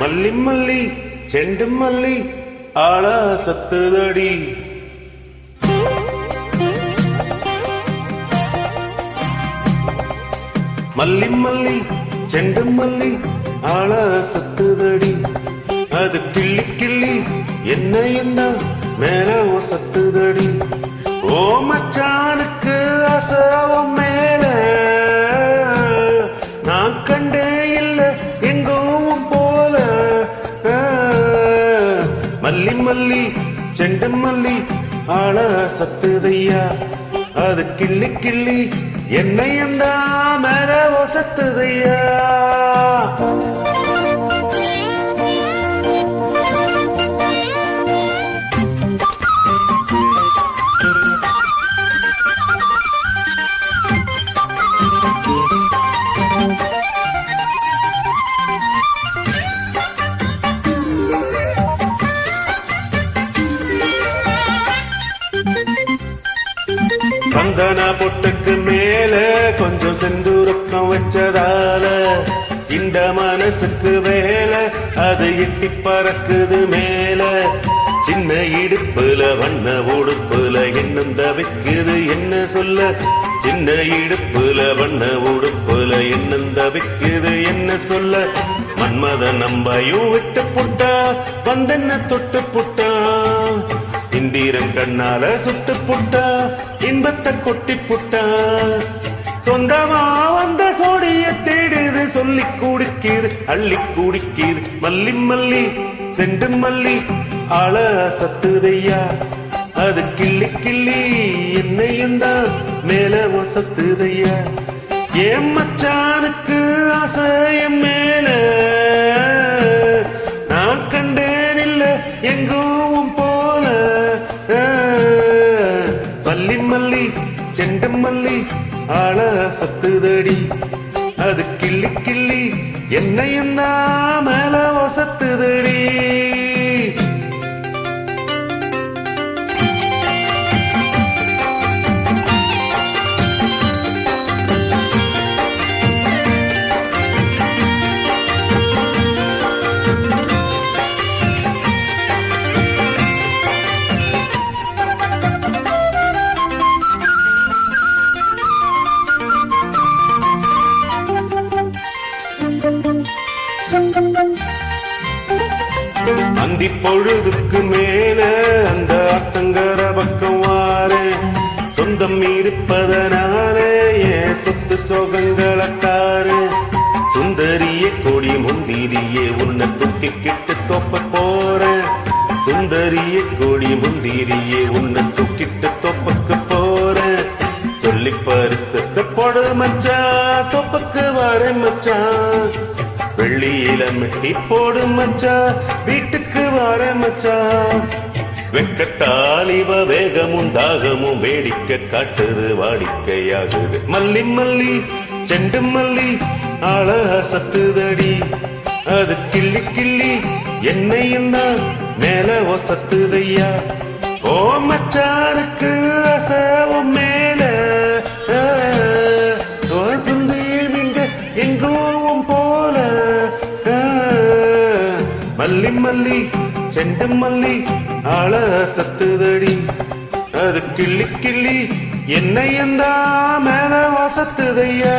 மல்லி மல்லி செண்டு மல்லி ஆள சத்துதடி. மல்லி மல்லி செண்டு மல்லி ஆள சத்துதடி. அது கிள்ளி கிள்ளி என்ன என்ன மேல சத்துதடி. ஓ மச்சானுக்கு அசவம் மேல நான் கண்டே இல்ல எங்கும் போல. மல்லி மல்லி செண்டு மல்லி ஆள சத்துதையா. அது கிள்ளி கிள்ளி என்னை எந்த மேல சத்துதையா. சந்தன பொட்டுக்கு மேல கொஞ்சம் செந்தூரக்கம் வச்சதால இந்த மனசுக்கு வேலை அது எட்டி பறக்குது மேல. சின்ன இடுப்புல வண்ண உடுப்புல என்ன தவிக்குது என்ன சொல்ல. சின்ன இடுப்புல வண்ண உடுப்புல என்ன தவிக்குது என்ன சொல்ல. மன்மத நம்பையும் விட்டு புட்டா வந்தென்ன தொட்டு புட்டா. இந்திரன் கண்ணால சுட்டு புட்டா இன்பத்தை கொட்டி புட்டா. சொந்தமா வந்த சோடிய தேடுது சொல்லி குடிக்குது அள்ளி குடிக்குது. மல்லி மல்லி செண்டு மல்லி ஆள சத்துதையா. அது கிள்ளி கிள்ளி என்னையும் தான் மேல சத்துதையா. ஏன் மச்சானுக்கு ஆசையம் மேல நான் கண்டேன் இல்ல எங்கும் போல. மல்லி மல்லி செண்டு மல்லி ஆள சத்துதடி. அது கிள்ளி கிள்ளி என்னையும் தான் மேல சத்துதடி. அந்தி பொழுதுக்கு மேல அந்த அத்தங்கர பக்கம் வாரு. சொந்தம் இருப்பதனால என் சொத்து சோகங்களத்தாரு. சுந்தரிய கொடி முந்திரியே உன்னை தூக்கிக்கிட்டு தோப்ப போற. சுந்தரிய கொடி முந்திரியே உன்னை தூக்கிட்டு தோப்பக்கு போற. சொல்லி பரிசத்தை போடு மச்சா தோப்பக்கு வர மச்சா. வெள்ளியில மெட்டி போடு மச்சா வீட்டுக்கு வர மச்சா. வெக்கத்தால் இவ வேகமும் தாகமும் வேடிக்கை காட்டுது வாடிக்கையாகுது. மல்லி மல்லி செண்டு மல்லி ஆள சத்துதடி. அது கிள்ளி கிள்ளி என்னையும் தான் மேல சத்துதையா. ஓ மச்சானுக்கு அசவும் மேல எங்கும் போல. மல்லி மல்லி செண்டு மல்லி ஆள சத்துதடி. அது கிள்ளி கிள்ளி என்னையும் தான் மேல சத்துதையா.